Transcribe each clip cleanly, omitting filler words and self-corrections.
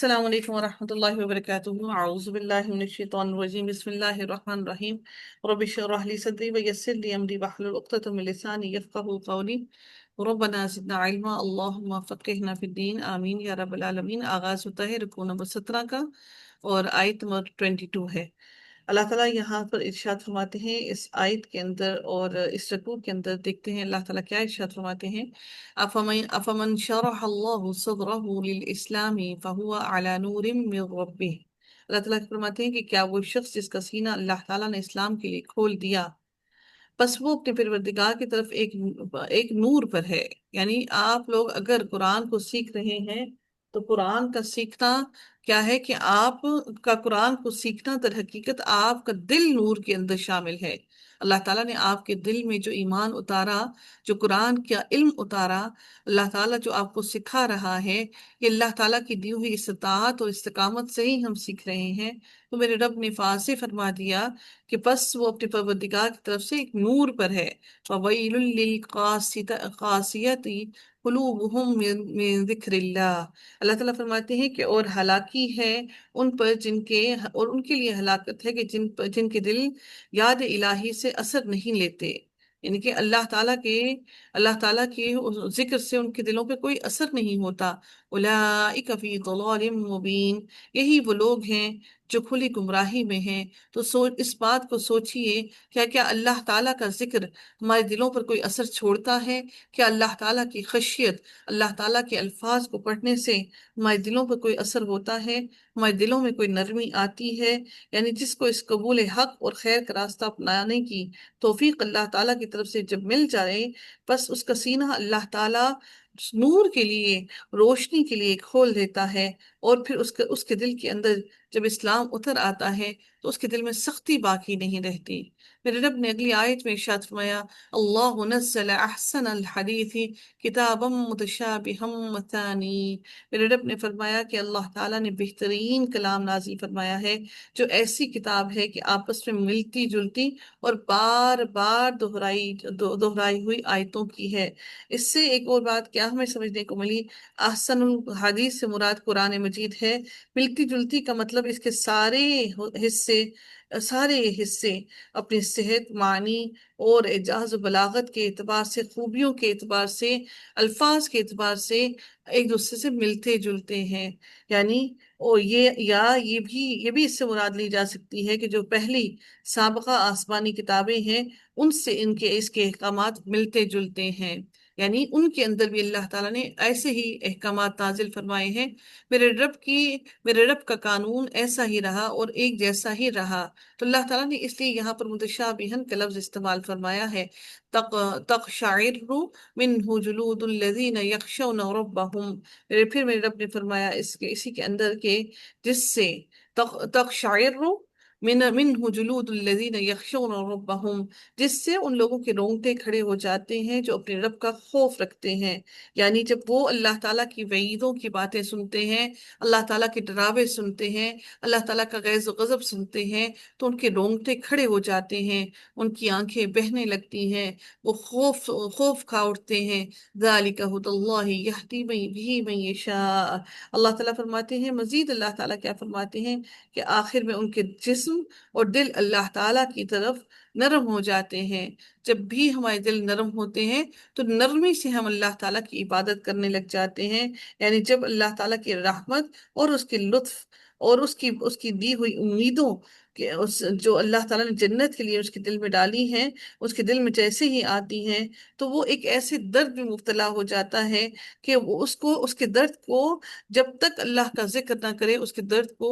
السلام علیکم ورحمۃ اللہ وبرکاتہ اعوذ باللہ من الشیطان الرجیم بسم اللہ الرحمن الرحیم رب اشرح لی صدری ویسر لی امری واحلل عقدۃ من لسانی یفقهوا قولی ربنا زدنا علما اللہم فقہنا فی الدین آمین یا رب العالمین۔ آغاز ہوتا ہے رکوع نمبر 17 کا اور آیت نمبر 22 ہے۔ اللہ تعالیٰ یہاں پر ارشاد فرماتے ہیں اس آیت کے اندر اور اس رکوع کے اندر، دیکھتے ہیں اللہ تعالیٰ کیا ارشاد فرماتے ہیں۔ افمن شرح اللہ صدرہ للاسلام فہو علی نور من ربہ۔ اللہ تعالیٰ فرماتے ہیں کہ کیا وہ شخص جس کا سینہ اللہ تعالیٰ نے اسلام کے لیے کھول دیا، بس وہ اپنے پروردگار کی طرف ایک نور پر ہے۔ یعنی آپ لوگ اگر قرآن کو سیکھ رہے ہیں تو قرآن کا سیکھنا کیا ہے کہ آپ کا قرآن کو سیکھنا در حقیقت آپ کا دل نور کے اندر شامل ہے۔ اللہ تعالیٰ نے آپ کے دل میں جو ایمان اتارا، جو قرآن کا علم اتارا، اللہ تعالیٰ جو آپ کو سکھا رہا ہے، یہ اللہ تعالیٰ کی دی ہوئی استطاعت اور استقامت سے ہی ہم سیکھ رہے ہیں۔ تو میرے رب نے واضح فرما دیا کہ بس وہ اپنے پروردگار کی طرف سے ایک نور پر ہے۔ فَوَيْلٌ لِّلْقَاسِيَةِ قُلُوبُهُم مِّن ذِكْرِ اللَّهِ۔ اللہ تعالیٰ فرماتے ہیں کہ اور ہلاکی ہے ان پر اور ان کے لیے ہلاکت ہے کہ جن کے دل یاد الہی سے اثر نہیں لیتے، یعنی کہ اللہ تعالیٰ کے ذکر سے ان کے دلوں پہ کوئی اثر نہیں ہوتا۔ اولئک فی ضلال مبین، یہی وہ لوگ ہیں جو کھلی گمراہی میں ہیں۔ تو اس بات کو سوچئے، کیا اللہ تعالیٰ کا ذکر ہمارے دلوں پر کوئی اثر چھوڑتا ہے؟ کیا اللہ تعالیٰ کی خشیت، اللہ تعالیٰ کے الفاظ کو پڑھنے سے ہمارے دلوں پر کوئی اثر ہوتا ہے؟ ہمارے دلوں میں کوئی نرمی آتی ہے؟ یعنی جس کو اس قبول حق اور خیر کا راستہ اپنانے کی توفیق اللہ تعالیٰ کی طرف سے جب مل جائے، بس اس کا سینہ اللہ تعالیٰ نور کے لیے، روشنی کے لیے کھول دیتا ہے، اور پھر اس کے دل کے اندر جب اسلام اتر آتا ہے تو اس کے دل میں سختی باقی نہیں رہتی۔ میرے رب نے اگلی آیت میں ارشاد فرمایا، اللہ نزل احسن الحدیث کتابا متشابہا مثانی۔ میرے رب نے فرمایا کہ اللہ تعالیٰ نے بہترین کلام نازل فرمایا ہے، جو ایسی کتاب ہے کہ آپس میں ملتی جلتی اور بار بار دہرائی ہوئی آیتوں کی ہے۔ اس سے ایک اور بات کیا ہمیں سمجھنے کو ملی؟ احسن الحدیث سے مراد قرآن مجید ہے۔ ملتی جلتی کا مطلب اس کے سارے حصے اپنی صحت، معنی اور اعجاز و بلاغت کے اعتبار سے، خوبیوں کے اعتبار سے، الفاظ کے اعتبار سے ایک دوسرے سے ملتے جلتے ہیں۔ یعنی اور یہ بھی اس سے مراد لی جا سکتی ہے کہ جو پہلی سابقہ آسمانی کتابیں ہیں ان سے اس کے احکامات ملتے جلتے ہیں، یعنی ان کے اندر بھی اللہ تعالیٰ نے ایسے ہی احکامات نازل فرمائے ہیں۔ میرے رب کا قانون ایسا ہی رہا اور ایک جیسا ہی رہا، تو اللہ تعالیٰ نے اس لیے یہاں پر متشابہن کا لفظ استعمال فرمایا ہے۔ تقشعر منہ جلود الذین یخشون ربہم۔ پھر میرے رب نے فرمایا اسی کے اندر کے جس سے تقشعر منہ جلود الذین یخشون ربہم، جس سے ان لوگوں کے رونگٹے کھڑے ہو جاتے ہیں جو اپنے رب کا خوف رکھتے ہیں۔ یعنی جب وہ اللہ تعالیٰ کی وعیدوں کی باتیں سنتے ہیں، اللہ تعالیٰ کے ڈراوے سنتے ہیں، اللہ تعالیٰ کا غیظ و غضب سنتے ہیں، تو ان کے رونگٹے کھڑے ہو جاتے ہیں، ان کی آنکھیں بہنے لگتی ہیں، وہ خوف کھا اٹھتے ہیں۔ ذالک ھدی اللہ یہدی بہ من یشاء۔ اللہ تعالیٰ فرماتے ہیں، مزید اللہ تعالیٰ کیا فرماتے ہیں کہ آخر میں ان کے جسم اور دل اللہ تعالیٰ کی طرف نرم ہو جاتے ہیں۔ جب بھی ہمارے دل نرم ہوتے ہیں تو نرمی سے ہم اللہ تعالیٰ کی عبادت کرنے لگ جاتے ہیں۔ یعنی جب اللہ تعالیٰ کی رحمت اور اس کے لطف اور اس کی دی ہوئی امیدوں کہ جو اللہ تعالیٰ نے جنت کے لیے اس کے دل میں ڈالی ہیں، اس کے دل میں جیسے ہی آتی ہیں تو وہ ایک ایسے درد میں مبتلا ہو جاتا ہے کہ اس کے درد کو جب تک اللہ کا ذکر نہ کرے اس کے درد کو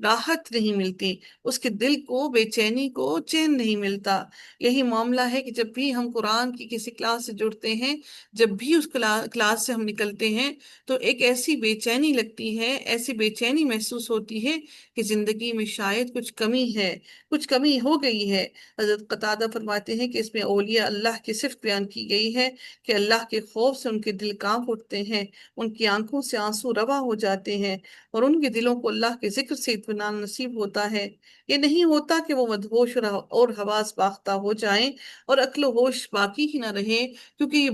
راحت نہیں ملتی، اس کے دل کو بے چینی کو چین نہیں ملتا۔ یہی معاملہ ہے کہ جب بھی ہم قرآن کی کسی کلاس سے جڑتے ہیں، جب بھی اس کلاس سے ہم نکلتے ہیں تو ایک ایسی بے چینی لگتی ہے، ایسی بے چینی محسوس ہوتی ہے کہ زندگی میں شاید کچھ کمی کمی ہے، کچھ کمی ہو گئی ہے۔ حضرت قتادہ فرماتے ہیں کہ اس میں اولیاء اللہ کی صفت بیان کی گئی ہے کہ اللہ کے خوف سے ان کے دل کانپ اٹھتے ہیں، ان کی آنکھوں سے آنسو رواں ہو جاتے ہیں، اور ان کے دلوں کو اللہ کے ذکر سے اطمینان نصیب ہوتا ہے۔ یہ نہیں ہوتا کہ وہ مدہوش اور حواس باختہ ہو جائیں اور عقل و ہوش باقی ہی نہ رہے، کیونکہ یہ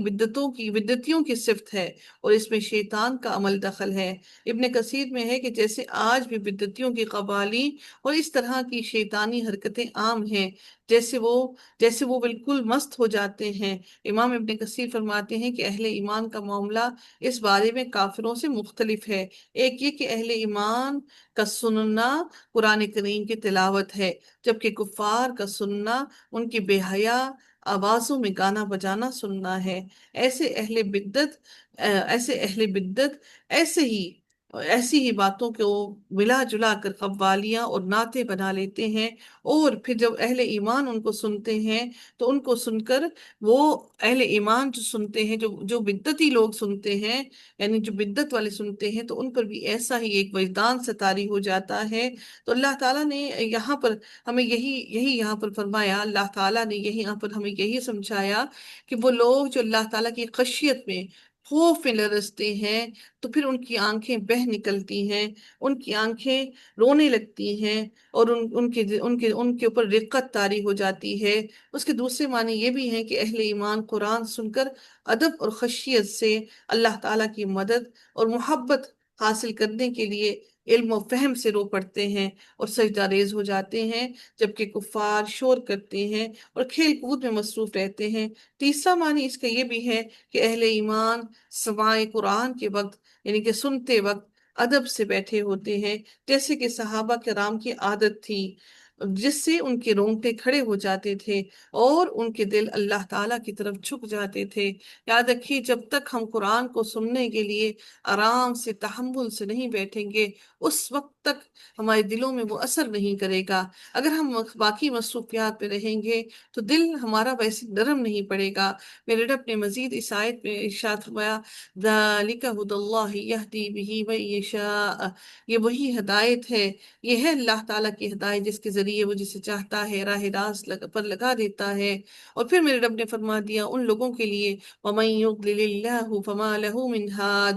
بدعتیوں کی صفت ہے اور اس میں شیطان کا عمل دخل ہے۔ ابن کثیر میں ہے کہ جیسے آج بھی بدعتیوں کی قوالی اور اس طرح کی شیطانی حرکتیں عام ہیں، جیسے وہ بالکل مست ہو جاتے ہیں۔ امام ابن کثیر فرماتے ہیں کہ اہل ایمان کا معاملہ اس بارے میں کافروں سے مختلف ہے۔ ایک یہ کہ اہل ایمان کا سننا قرآن کریم کی تلاوت ہے، جبکہ کفار کا سننا ان کی بے حیا آوازوں میں گانا بجانا سننا ہے۔ ایسے اہل بدت ایسے اہل بدت ایسی ہی باتوں کو ملا جلا کر قوالیاں اور نعتیں بنا لیتے ہیں، اور پھر جب اہل ایمان ان کو سنتے ہیں تو ان کو سن کر وہ اہل ایمان جو سنتے ہیں، جو بدتی لوگ سنتے ہیں، یعنی جو بدت والے سنتے ہیں، تو ان پر بھی ایسا ہی ایک وجدان سے طاری ہو جاتا ہے۔ تو اللہ تعالیٰ نے یہاں پر ہمیں یہی یہاں پر فرمایا، اللہ تعالیٰ نے یہاں پر ہمیں یہی سمجھایا کہ وہ لوگ جو اللہ تعالیٰ کی خشیت میں، خوف میں لرزتے ہیں، تو پھر ان کی آنکھیں بہہ نکلتی ہیں، ان کی آنکھیں رونے لگتی ہیں، اور ان کے اوپر رقت طاری ہو جاتی ہے۔ اس کے دوسرے معنی یہ بھی ہیں کہ اہل ایمان قرآن سن کر ادب اور خشیت سے اللہ تعالیٰ کی مدد اور محبت حاصل کرنے کے لیے علم و فہم سے رو پڑتے ہیں اور سجدہ ریز ہو جاتے ہیں، جبکہ کفار شور کرتے ہیں اور کھیل کود میں مصروف رہتے ہیں۔ تیسرا معنی اس کا یہ بھی ہے کہ اہل ایمان سماع قرآن کے وقت، یعنی کہ سنتے وقت، ادب سے بیٹھے ہوتے ہیں، جیسے کہ صحابہ کرام کی عادت تھی، جس سے ان کے رونگٹے کھڑے ہو جاتے تھے اور ان کے دل اللہ تعالیٰ کی طرف جھک جاتے تھے۔ یاد رکھیے، جب تک ہم قرآن کو سننے کے لیے آرام سے، تحمل سے نہیں بیٹھیں گے، اس وقت تک ہمارے دلوں میں وہ اثر نہیں کرے گا۔ اگر ہم باقی مصروفیات پہ رہیں گے تو دل ہمارا ویسے نرم نہیں پڑے گا۔ میرے رب نے مزید اس آیت میں ارشاد فرمایا، ذَلِكَ هُدَى اللَّهِ يَهْدِي بِهِ مَن يَشَاءُ، یہ وہی ہدایت ہے، یہ ہے اللہ تعالیٰ کی ہدایت جس کے ذریعے وہ جسے چاہتا ہے راہ راست پر لگا دیتا ہے۔ اور پھر میرے رب نے فرما دیا ان لوگوں کے لیے، وَمَن يُضْلِلِ اللَّهُ فَمَا لَهُ مِنْ هَادٍ،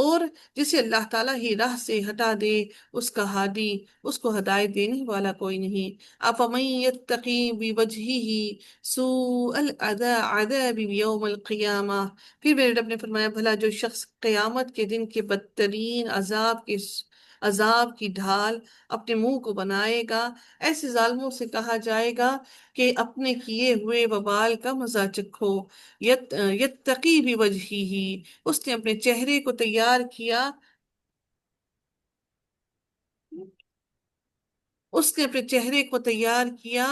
اور جسے اللہ تعالیٰ ہی راہ سے ہٹا دے، اس کا ہادی، اس کو ہدایت دینے والا کوئی نہیں۔ أَفَمَن يَتَّقِي بِوَجْهِهِ سُوءَ الْعَذَابِ يَوْمَ الْقِيَامَةِ، پھر میرے رب نے فرمایا بھلا جو شخص قیامت کے دن کے بدترین عذاب کی ڈھال اپنے منہ کو بنائے گا، ایسے ظالموں سے کہا جائے گا کہ اپنے کیے ہوئے وبال کا مزہ چکھو۔ یتقی بھی وجہی ہی، اس نے اپنے چہرے کو تیار کیا، اس نے اپنے چہرے کو تیار کیا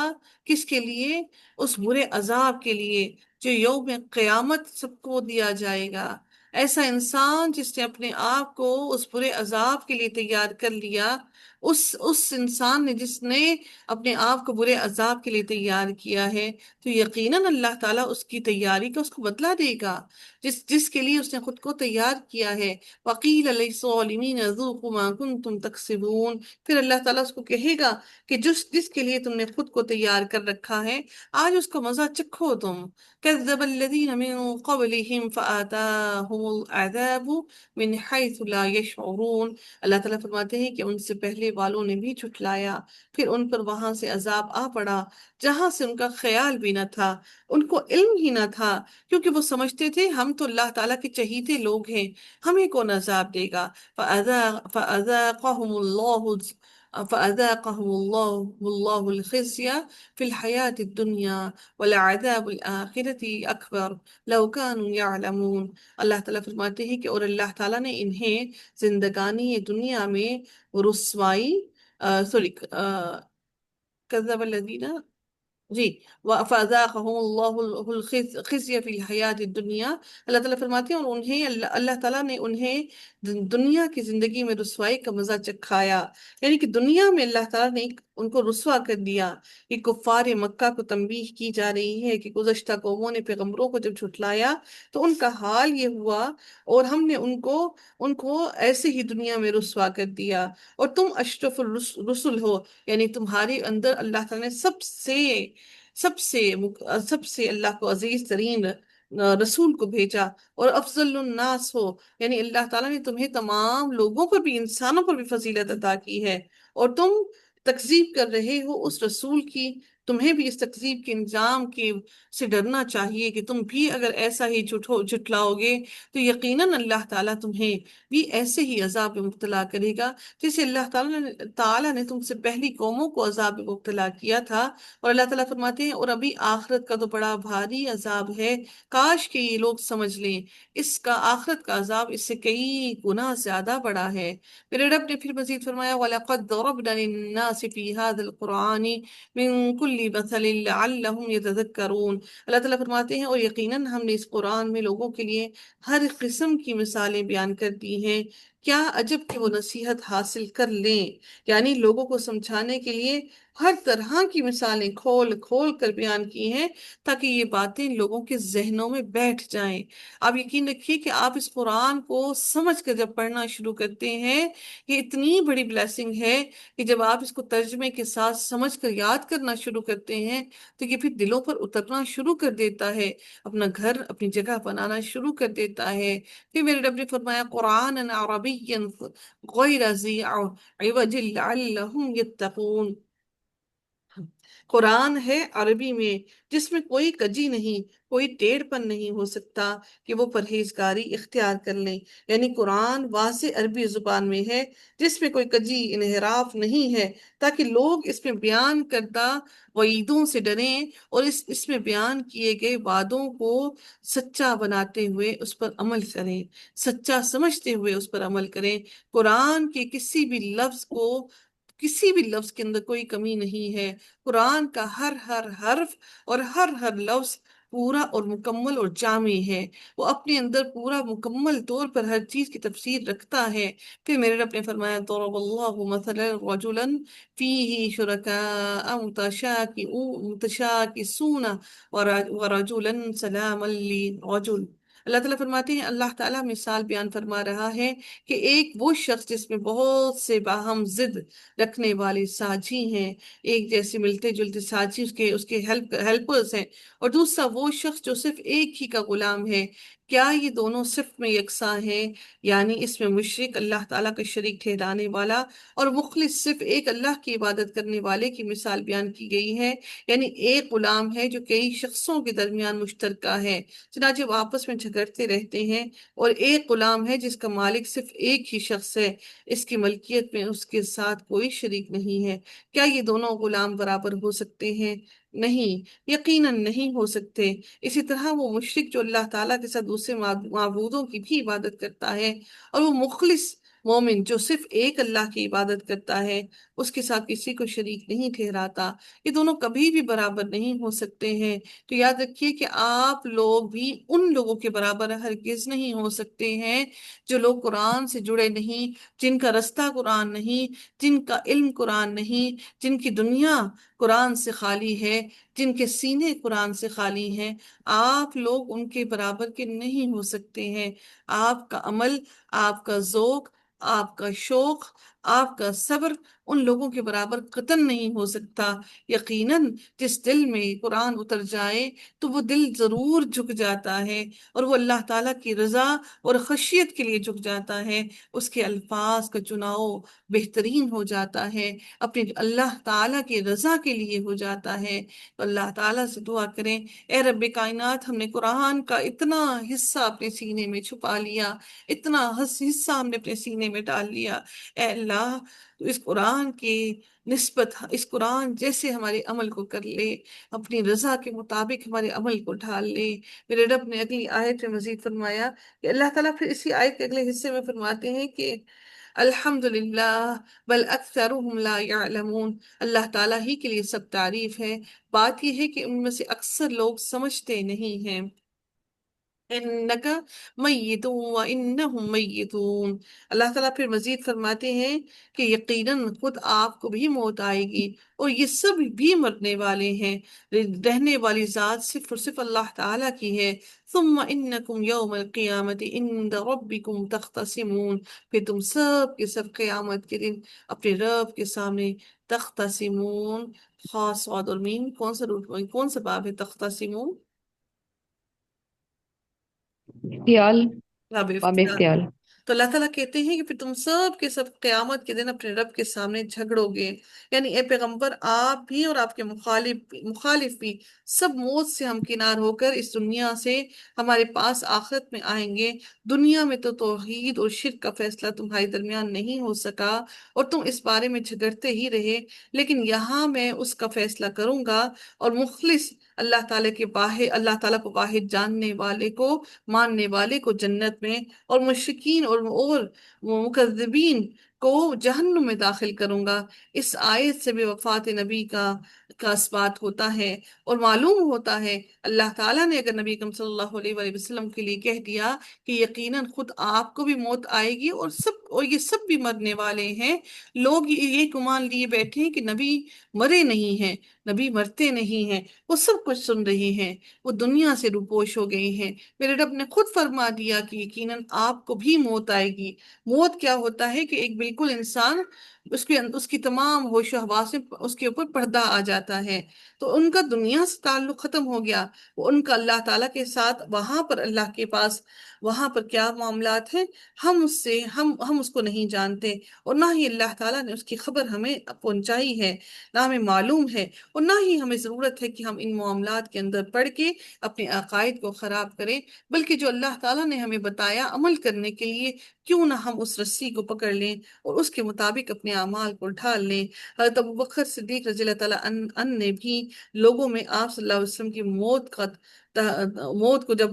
کس کے لیے؟ اس برے عذاب کے لیے جو یوم قیامت سب کو دیا جائے گا۔ ایسا انسان جس نے اپنے آپ کو اس برے عذاب کے لیے تیار کر لیا، اس انسان نے جس نے اپنے آپ کو برے عذاب کے لیے تیار کیا ہے، تو یقیناً اللہ تعالیٰ اس کی تیاری کا اس کو بدلہ دے گا، جس کے لیے اس نے خود کو تیار کیا ہے۔ وَقِيلَ لِلظَّالِمِينَ ذُوقُوا مَا كُنتُمْ تَكْسِبُونَ، پھر اللہ تعالیٰ اس کو کہے گا کہ جس کے لیے تم نے خود کو تیار کر رکھا ہے، آج اس کا مزہ چکھو تم۔ كَذَّبَ الَّذِينَ مِن قَبْلِهِمْ فَأَتَاهُمُ الْعَذَابُ مِنْ حَيْثُ لَا يَشْعُرُونَ، اللہ تعالیٰ فرماتے ہیں کہ ان سے پہلے والوں نے بھی جھٹلایا، پھر ان پر وہاں سے عذاب آ پڑا جہاں سے ان کا خیال بھی نہ تھا، ان کو علم ہی نہ تھا، کیونکہ وہ سمجھتے تھے ہم تو اللہ تعالیٰ کے چہیتے لوگ ہیں، ہمیں کون عذاب دے گا۔ فَأَذَاقَهُمُ اللَّهُ فَأَذَاقَهُمُ اللَّهُ الْخِزْيَ فِي الْحَيَاةِ الدُّنْيَا وَلَعَذَابُ الْآخِرَةِ أَكْبَرُ لَوْ كَانُوا يَعْلَمُونَ، اللہ تعالیٰ فرماتے ہیں کہ اور اللہ تعالیٰ نے انہیں زندگانی دنیا میں رسوائی، کذب الذین، جی، فَأَذَاقَهُمُ اللَّهُ الْخِزْيَ فِي الْحَيَاةِ الدُّنْيَا، اللہ تعالیٰ فرماتے ہیں اور اللہ تعالیٰ نے انہیں دنیا کی زندگی میں رسوائی کا مزہ چکھایا، یعنی کہ دنیا میں اللہ تعالیٰ نے ان کو رسوا کر دیا. کہ کفار مکہ کو تنبیہ کی جا رہی ہے کہ گزشتہ قوموں نے پیغمبروں کو جب جھٹلایا تو ان کا حال یہ ہوا، اور ہم نے ان کو ایسے ہی دنیا میں رسوا کر دیا. اور تم اشرف الرسل ہو، یعنی تمہارے اندر اللہ تعالیٰ نے سب سے سب سے اللہ کو عزیز ترین رسول کو بھیجا. اور افضل الناس ہو، یعنی اللہ تعالیٰ نے تمہیں تمام لوگوں پر بھی، انسانوں پر بھی فضیلت عطا کی ہے. اور تم تکذیب کر رہے ہو اس رسول کی. تمہیں بھی اس تکذیب کے انجام کے سے ڈرنا چاہیے کہ تم بھی اگر ایسا ہی جھٹلاؤ گے تو یقیناً اللہ تعالیٰ تمہیں بھی ایسے ہی عذاب میں مبتلا کرے گا جسے اللہ تعالیٰ نے تم سے پہلی قوموں کو عذاب میں مبتلا کیا تھا. اور اللہ تعالیٰ فرماتے ہیں اور ابھی آخرت کا تو بڑا بھاری عذاب ہے، کاش کہ یہ لوگ سمجھ لیں، اس کا آخرت کا عذاب اس سے کئی گنا زیادہ بڑا ہے. میرے رب نے پھر مزید فرمایا وَلَقَدْ ضَرَبْنَا لِلنَّاسِ فِي هَذَا الْقُرْآنِ مِن كُلِّ مَثَلٍ لَعَلَّهُمْ يَتَذَكَّرُونَ. اللہ تعالیٰ فرماتے ہیں اور یقیناً ہم نے اس قرآن میں لوگوں کے لیے ہر قسم کی مثالیں بیان کر دی ہیں، کیا عجب کہ وہ نصیحت حاصل کر لیں. یعنی لوگوں کو سمجھانے کے لیے ہر طرح کی مثالیں کھول کھول کر بیان کی ہیں تاکہ یہ باتیں لوگوں کے ذہنوں میں بیٹھ جائیں. آپ یقین رکھیے کہ آپ اس قرآن کو سمجھ کر جب پڑھنا شروع کرتے ہیں، یہ اتنی بڑی بلیسنگ ہے کہ جب آپ اس کو ترجمے کے ساتھ سمجھ کر یاد کرنا شروع کرتے ہیں تو یہ پھر دلوں پر اترنا شروع کر دیتا ہے، اپنا گھر اپنی جگہ بنانا شروع کر دیتا ہے. پھر میرے رب نے فرمایا قرآن عربی غیر ذی عوج لعلہم یتقون. قرآن ہے عربی میں جس میں کوئی کجی نہیں، کوئی ٹیڑھ پن نہیں ہو سکتا کہ وہ پرہیزگاری اختیار کر لیں. یعنی قرآن واضح عربی زبان میں ہے جس میں کوئی کجی انحراف نہیں ہے، تاکہ لوگ اس میں بیان کردہ وعیدوں سے ڈریں اور اس میں بیان کیے گئے وعدوں کو سچا بناتے ہوئے اس پر عمل کریں، سچا سمجھتے ہوئے اس پر عمل کریں. قرآن کے کسی بھی لفظ کے اندر کوئی کمی نہیں ہے. قرآن کا ہر ہر حرف اور ہر لفظ پورا اور مکمل اور جامع ہے، وہ اپنے اندر پورا مکمل طور پر ہر چیز کی تفسیر رکھتا ہے. پھر میرے رب نے فرمایا ضرب اللہ مثلا رجلا فیہ شرکاء متشاکسون ورجلا سلاما لرجل. اللہ تعالیٰ فرماتے ہیں اللہ تعالیٰ مثال بیان فرما رہا ہے کہ ایک وہ شخص جس میں بہت سے باہم ضد رکھنے والے ساجی ہیں، ایک جیسے ملتے جلتے ساجی اس کے ہیلپرز ہیں، اور دوسرا وہ شخص جو صرف ایک ہی کا غلام ہے. کیا یہ دونوں صرف میں یکساں ہیں؟ یعنی اس میں مشرک اللہ تعالیٰ کا شریک ٹھہرانے والا اور مخلص صرف ایک اللہ کی عبادت کرنے والے کی مثال بیان کی گئی ہے. یعنی ایک غلام ہے جو کئی شخصوں کے درمیان مشترکہ ہے، چنانچہ وہ آپس میں جھگڑتے رہتے ہیں، اور ایک غلام ہے جس کا مالک صرف ایک ہی شخص ہے، اس کی ملکیت میں اس کے ساتھ کوئی شریک نہیں ہے. کیا یہ دونوں غلام برابر ہو سکتے ہیں؟ نہیں، یقیناً نہیں ہو سکتے. اسی طرح وہ مشرک جو اللہ تعالیٰ کے ساتھ دوسرے معبودوں کی بھی عبادت کرتا ہے، اور وہ مخلص مومن جو صرف ایک اللہ کی عبادت کرتا ہے، اس کے ساتھ کسی کو شریک نہیں ٹھہراتا، یہ دونوں کبھی بھی برابر نہیں ہو سکتے ہیں. تو یاد رکھیے کہ آپ لوگ بھی ان لوگوں کے برابر ہرگز نہیں ہو سکتے ہیں جو لوگ قرآن سے جڑے نہیں، جن کا رستہ قرآن نہیں، جن کا علم قرآن نہیں، جن کی دنیا قرآن سے خالی ہے، جن کے سینے قرآن سے خالی ہیں. آپ لوگ ان کے برابر کے نہیں ہو سکتے ہیں. آپ کا عمل، آپ کا ذوق، آپ کا شوق، آپ کا صبر ان لوگوں کے برابر قطعاً نہیں ہو سکتا. یقیناً جس دل میں قرآن اتر جائے تو وہ دل ضرور جھک جاتا ہے، اور وہ اللہ تعالیٰ کی رضا اور خشیت کے لیے جھک جاتا ہے. اس کے الفاظ کا چناؤ بہترین ہو جاتا ہے، اپنے اللہ تعالیٰ کی رضا کے لیے ہو جاتا ہے. تو اللہ تعالیٰ سے دعا کریں اے رب کائنات، ہم نے قرآن کا اتنا حصہ اپنے سینے میں چھپا لیا، اتنا حصہ ہم نے اپنے سینے میں ڈال لیا. اے اللہ تو اس قرآن کی نسبت اس قرآن جیسے ہمارے عمل کو کر لے، اپنی رضا کے مطابق ہمارے عمل کو ڈھال لے. میرے رب نے اگلی آیت میں مزید فرمایا کہ اللہ تعالیٰ پھر اسی آیت کے اگلے حصے میں فرماتے ہیں کہ الحمدللہ بل اکثرهم لا يعلمون. اللہ تعالیٰ ہی کے لیے سب تعریف ہے، بات یہ ہے کہ ان میں سے اکثر لوگ سمجھتے نہیں ہیں. انکا میتون و انہم میتون۔ اللہ تعالیٰ پھر مزید فرماتے ہیں کہ یقیناً خود آپ کو بھی موت آئے گی اور یہ سب بھی مرنے والے ہیں۔ رہنے والی ذات صرف اور صرف اللہ تعالیٰ کی ہے۔ ثم انکم یوم القیامت عند ربکم تختصمون، پھر تم سب کے سب قیامت کے دن اپنے رب کے سامنے تختصمون۔ خاص صاد اور میم کون سا کون سا باب ہے تختصمون؟ اغتیال، باب باب افتراء۔ اغتیال۔ تو اللہ تعالیٰ کہتے ہیں کہ پھر تم سب کے سب قیامت کے دن اپنے رب کے سامنے جھگڑو گے، یعنی اے پیغمبر آپ بھی اور آپ کے مخالف بھی سب موت سے ہمکنار ہو کر اس دنیا سے ہمارے پاس آخرت میں آئیں گے۔ دنیا میں تو توحید اور شرک کا فیصلہ تمہارے درمیان نہیں ہو سکا اور تم اس بارے میں جھگڑتے ہی رہے، لیکن یہاں میں اس کا فیصلہ کروں گا، اور مخلص اللہ تعالیٰ کو واحد جاننے والے کو، ماننے والے کو جنت میں، اور مشرکین اور مکذبین کو جہنم میں داخل کروں گا۔ اس آیت سے بھی وفات نبی کا اثبات ہوتا ہے، اور معلوم ہوتا ہے اللہ تعالیٰ نے اگر نبی اکرم صلی اللہ علیہ وآلہ وسلم کے لیے کہہ دیا کہ یقیناً خود آپ کو بھی موت آئے گی اور یہ سب بھی مرنے والے ہیں، لوگ یہ گمان لیے بیٹھے ہیں کہ نبی مرے نہیں ہیں، نبی مرتے نہیں ہیں، وہ سب کچھ سن رہے ہیں، وہ دنیا سے روپوش ہو گئے ہیں۔ میرے رب نے خود فرما دیا کہ یقیناً آپ کو بھی موت آئے گی۔ موت کیا ہوتا ہے کہ ایک بالکل انسان اس کی تمام ہوش و حواس میں اس کے اوپر پردہ آ جاتا ہے، تو ان کا دنیا سے تعلق ختم ہو گیا، وہ ان کا اللہ تعالیٰ کے ساتھ وہاں پر اللہ کے پاس وہاں پر کیا معاملات ہیں ہم اس کو نہیں جانتے، اور نہ ہی اللہ تعالیٰ نے اس کی خبر ہمیں پہنچائی ہے، نہ ہمیں معلوم ہے، اور نہ ہی ہمیں ضرورت ہے کہ ہم ان معاملات کے اندر پڑھ کے اپنے عقائد کو خراب کریں، بلکہ جو اللہ تعالیٰ نے ہمیں بتایا عمل کرنے کے لیے کیوں نہ ہم اس رسی کو پکڑ لیں اور اس کے مطابق اپنے اعمال کو ڈھال لیں۔ حضرت ابوبکر صدیق رضی اللہ تعالیٰ عنہ نے بھی لوگوں میں آپ صلی اللہ علیہ وسلم کی موت کو جب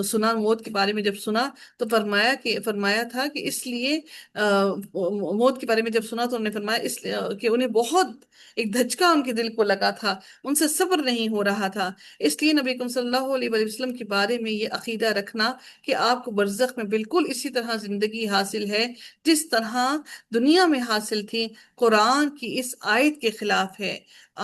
سنا، موت کے بارے میں جب سنا تو فرمایا تھا کہ اس لیے موت کے بارے میں جب سنا تو انہوں نے فرمایا اس لیے کہ انہیں بہت ایک دھچکا ان کے دل کو لگا تھا، ان سے صبر نہیں ہو رہا تھا، اس لیے نبی اکرم صلی اللہ علیہ وآلہ وسلم کے بارے میں یہ عقیدہ رکھنا کہ آپ کو برزخ میں بالکل اسی طرح زندگی حاصل ہے جس طرح دنیا میں حاصل تھی، قرآن کی اس آیت کے خلاف ہے۔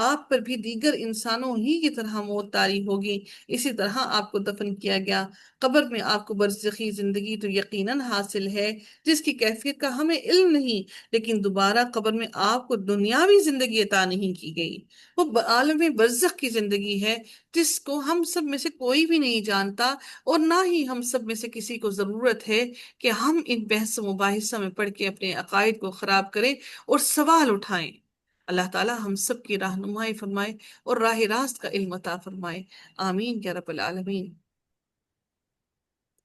آپ پر بھی دیگر انسانوں ہی کی طرح موت طاری ہوگی، اسی طرح آپ کو دفن کیا گیا، قبر میں آپ کو برزخی زندگی تو یقیناً حاصل ہے جس کی کیفیت کا ہمیں علم نہیں، لیکن دوبارہ قبر میں آپ کو دنیاوی زندگی عطا نہیں کی گئی، وہ عالم برزخ کی زندگی ہے جس کو ہم سب میں سے کوئی بھی نہیں جانتا، اور نہ ہی ہم سب میں سے کسی کو ضرورت ہے کہ ہم ان بحث و مباحثہ میں پڑھ کے اپنے عقائد کو خراب کریں اور سوال اٹھائیں۔ اللہ تعالی ہم سب کی رہنمائی فرمائے اور راہ راست کا علم عطا فرمائے، آمین یا رب العالمین۔